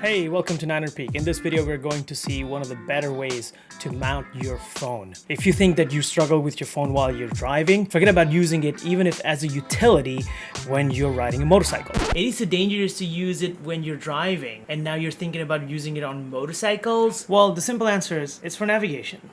Hey, welcome to Niner Peak. In this video, we're going to see one of the better ways to mount your phone. If you think that you struggle with your phone while you're driving, forget about using it even if as a utility when you're riding a motorcycle. It is so dangerous to use it when you're driving, and now you're thinking about using it on motorcycles? Well, the simple answer is it's for navigation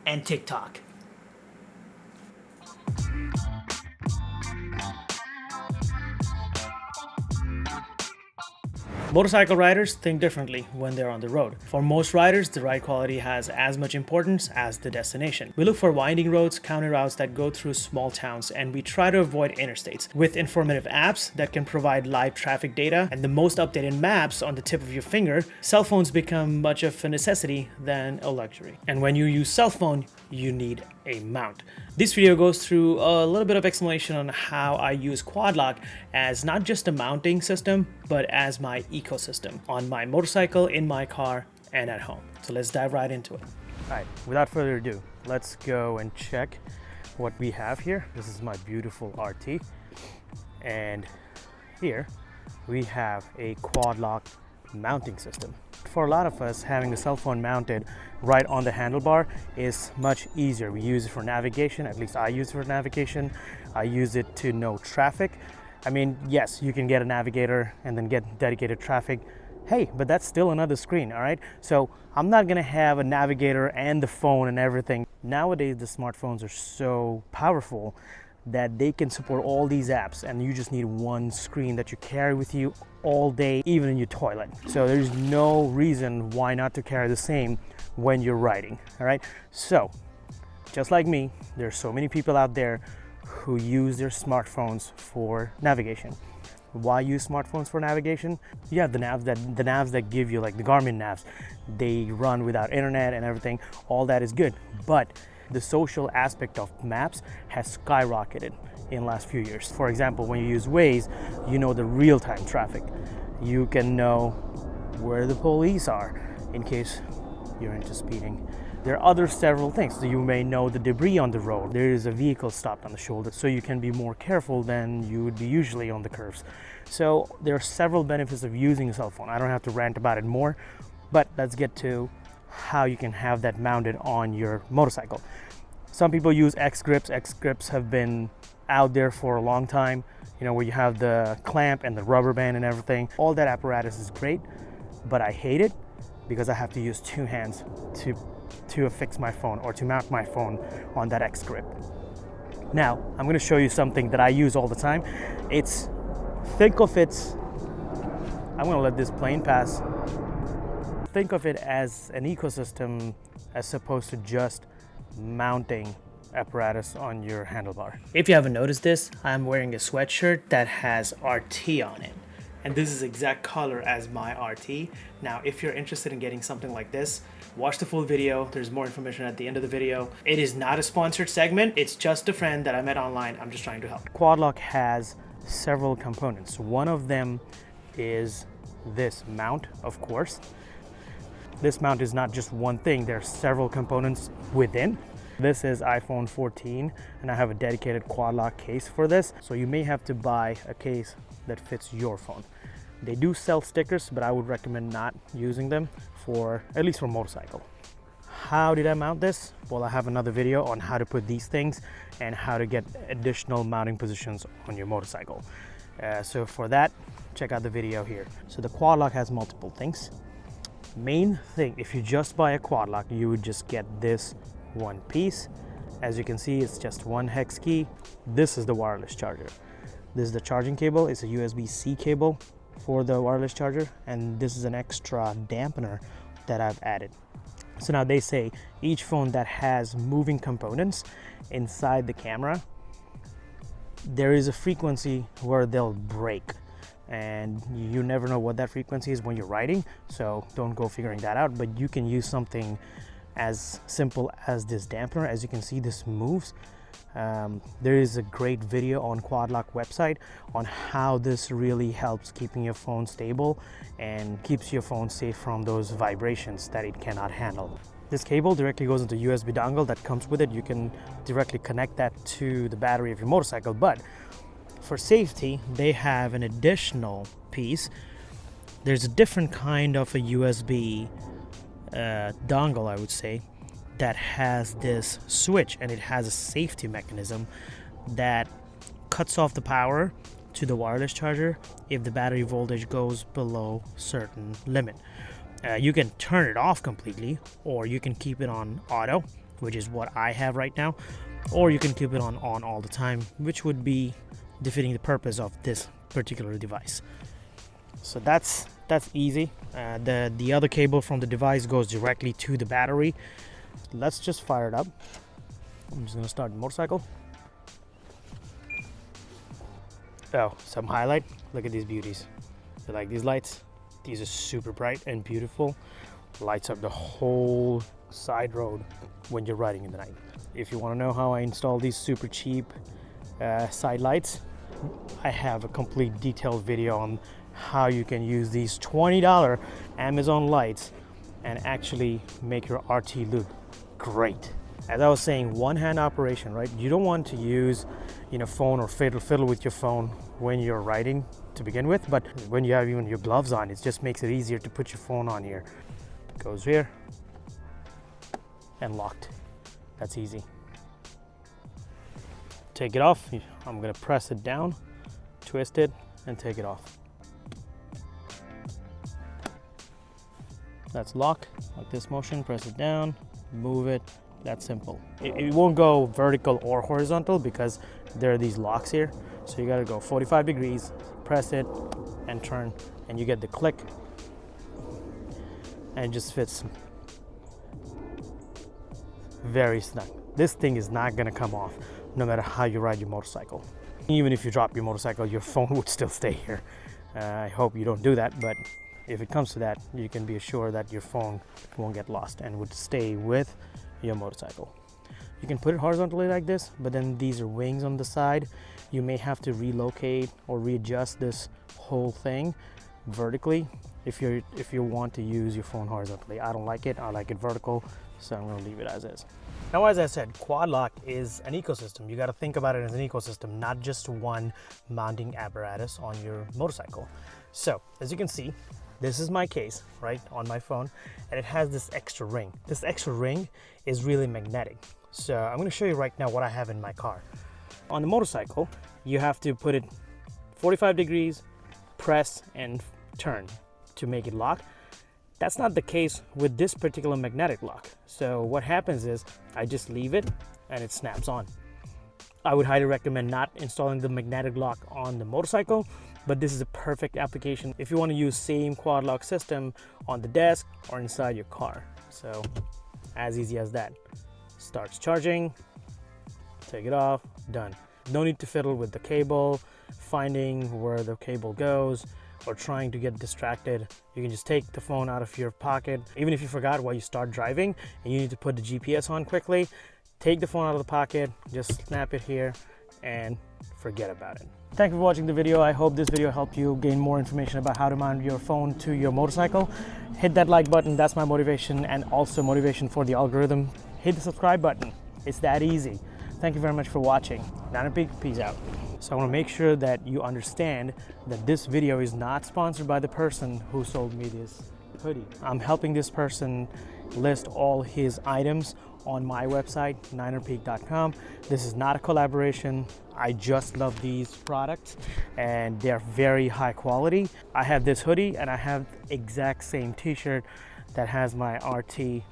and TikTok. Motorcycle riders think differently when they're on the road. For most riders, the ride quality has as much importance as the destination. We look for winding roads, county routes that go through small towns, and we try to avoid interstates. With informative apps that can provide live traffic data and the most updated maps on the tip of your finger, cell phones become much of a necessity than a luxury. And when you use cell phone, you need a mount. This video goes through a little bit of explanation on how I use QuadLock as not just a mounting system, but as my ecosystem on my motorcycle, in my car, and at home. So let's dive right into it. All right, without further ado, let's go and check what we have here. This is my beautiful RT. And here we have a QuadLock mounting system. For a lot of us, having a cell phone mounted right on the handlebar is much easier. We use it for navigation, at least I use it for navigation. I use it to know traffic. I mean, yes, you can get a navigator and then get dedicated traffic. Hey, but that's still another screen, all right? So I'm not gonna have a navigator and the phone and everything. Nowadays, the smartphones are so powerful that they can support all these apps, and you just need one screen that you carry with you all day, even in your toilet. So there's no reason why not to carry the same when you're riding, all right? So just like me, there's so many people out there who use their smartphones for navigation. Why use smartphones for navigation? You have the navs that give you, like the Garmin navs. They run without internet and everything. All that is good, but the social aspect of maps has skyrocketed in the last few years. For example, when you use Waze, you know the real-time traffic. You can know where the police are in case you're into speeding. There are other several things. So you may know the debris on the road. There is a vehicle stopped on the shoulder, so you can be more careful than you would be usually on the curves. So there are several benefits of using a cell phone. I don't have to rant about it more, but let's get to how you can have that mounted on your motorcycle. Some people use X grips. X grips have been out there for a long time, you know, where you have the clamp and the rubber band and everything. All that apparatus is great, but I hate it because I have to use two hands to affix my phone or to mount my phone on that X grip. Now, I'm going to show you something that I use all the time. I'm going to let this plane pass. Think of it as an ecosystem as opposed to just mounting apparatus on your handlebar. If you haven't noticed this, I'm wearing a sweatshirt that has RT on it. And this is the exact color as my RT. Now, if you're interested in getting something like this, watch the full video. There's more information at the end of the video. It is not a sponsored segment. It's just a friend that I met online. I'm just trying to help. QuadLock has several components. One of them is this mount, of course. This mount is not just one thing. There are several components within. This is iPhone 14, and I have a dedicated QuadLock case for this. So you may have to buy a case that fits your phone. They do sell stickers, but I would recommend not using them at least for motorcycle. How did I mount this? Well, I have another video on how to put these things and how to get additional mounting positions on your motorcycle. So for that, check out the video here. So the QuadLock has multiple things. Main thing, if you just buy a QuadLock, you would just get this one piece. As you can see, it's just one hex key. This is the wireless charger. This is the charging cable. It's a USB-C cable for the wireless charger, and this is an extra dampener that I've added. So now they say each phone that has moving components inside the camera, there is a frequency where they'll break, and you never know what that frequency is when you're riding, so don't go figuring that out. But you can use something as simple as this dampener. As you can see, this moves. There is a great video on QuadLock website on how this really helps keeping your phone stable and keeps your phone safe from those vibrations that it cannot handle. This cable directly goes into USB dongle that comes with it. You can directly connect that to the battery of your motorcycle, but for safety, they have an additional piece There's a different kind of a USB dongle, I would say, that has this switch, and it has a safety mechanism that cuts off the power to the wireless charger if the battery voltage goes below certain limit. You can turn it off completely, or you can keep it on auto, which is what I have right now, or you can keep it on all the time, which would be defeating the purpose of this particular device. So that's easy. The other cable from the device goes directly to the battery. Let's just fire it up. I'm just gonna start the motorcycle. Oh, some highlight. Look at these beauties. You like these lights? These are super bright and beautiful. Lights up the whole side road when you're riding in the night. If you want to know how I install these super cheap side lights, I have a complete detailed video on how you can use these $20 Amazon lights and actually make your RT look great. As I was saying, one-hand operation, right? You don't want to use, phone or fiddle with your phone when you're riding to begin with, but when you have even your gloves on, it just makes it easier to put your phone on here. It goes here and locked. That's easy. Take it off. I'm gonna press it down, twist it, and take it off. That's lock. Like this motion, press it down, move it. That's simple. It won't go vertical or horizontal because there are these locks here. So you gotta go 45 degrees, press it, and turn, and you get the click, and it just fits very snug. This thing is not gonna come off no matter how you ride your motorcycle. Even if you drop your motorcycle, your phone would still stay here. I hope you don't do that, but if it comes to that, you can be assured that your phone won't get lost and would stay with your motorcycle. You can put it horizontally like this, but then these are wings on the side. You may have to relocate or readjust this whole thing vertically if you want to use your phone horizontally. I don't like it. I like it vertical, so I'm going to leave it as is. Now, as I said, QuadLock is an ecosystem. You got to think about it as an ecosystem, not just one mounting apparatus on your motorcycle. So, as you can see, this is my case, right, on my phone, and it has this extra ring. This extra ring is really magnetic. So I'm going to show you right now what I have in my car. On the motorcycle, you have to put it 45 degrees, press and turn to make it lock. That's not the case with this particular magnetic lock. So what happens is I just leave it and it snaps on. I would highly recommend not installing the magnetic lock on the motorcycle, but this is a perfect application if you want to use same QuadLock system on the desk or inside your car. So as easy as that. Starts charging, take it off, done. No need to fiddle with the cable, finding where the cable goes, or trying to get distracted. You can just take the phone out of your pocket. Even if you forgot while you start driving and you need to put the GPS on quickly, take the phone out of the pocket, just snap it here and forget about it. Thank you for watching the video. I hope this video helped you gain more information about how to mount your phone to your motorcycle. Hit that like button, that's my motivation, and also motivation for the algorithm. Hit the subscribe button. It's that easy. Thank you very much for watching. Nana Peak, peace out. So I want to make sure that you understand that this video is not sponsored by the person who sold me this hoodie. I'm helping this person list all his items on my website, ninerpeak.com. This is not a collaboration. I just love these products and they're very high quality. I have this hoodie and I have exact same t-shirt that has my RT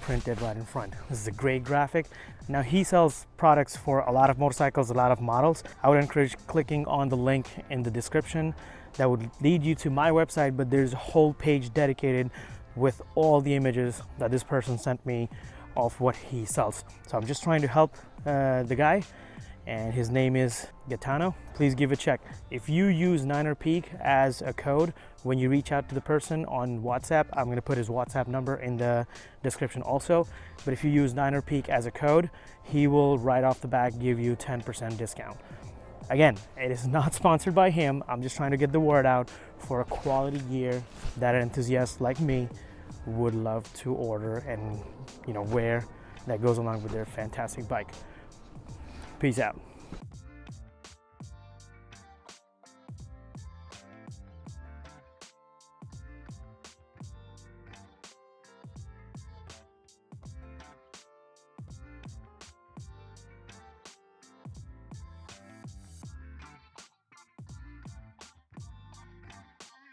printed right in front. This is a great graphic. Now he sells products for a lot of motorcycles, a lot of models. I would encourage clicking on the link in the description. That would lead you to my website, but there's a whole page dedicated with all the images that this person sent me of what he sells. So I'm just trying to help the guy, and his name is Gaetano. Please give a check. If you use Niner Peak as a code when you reach out to the person on WhatsApp, I'm going to put his WhatsApp number in the description also. But if you use Niner Peak as a code, he will right off the bat give you 10% discount. Again, it is not sponsored by him. I'm just trying to get the word out for a quality gear that enthusiasts like me would love to order and wear, that goes along with their fantastic bike. Peace out.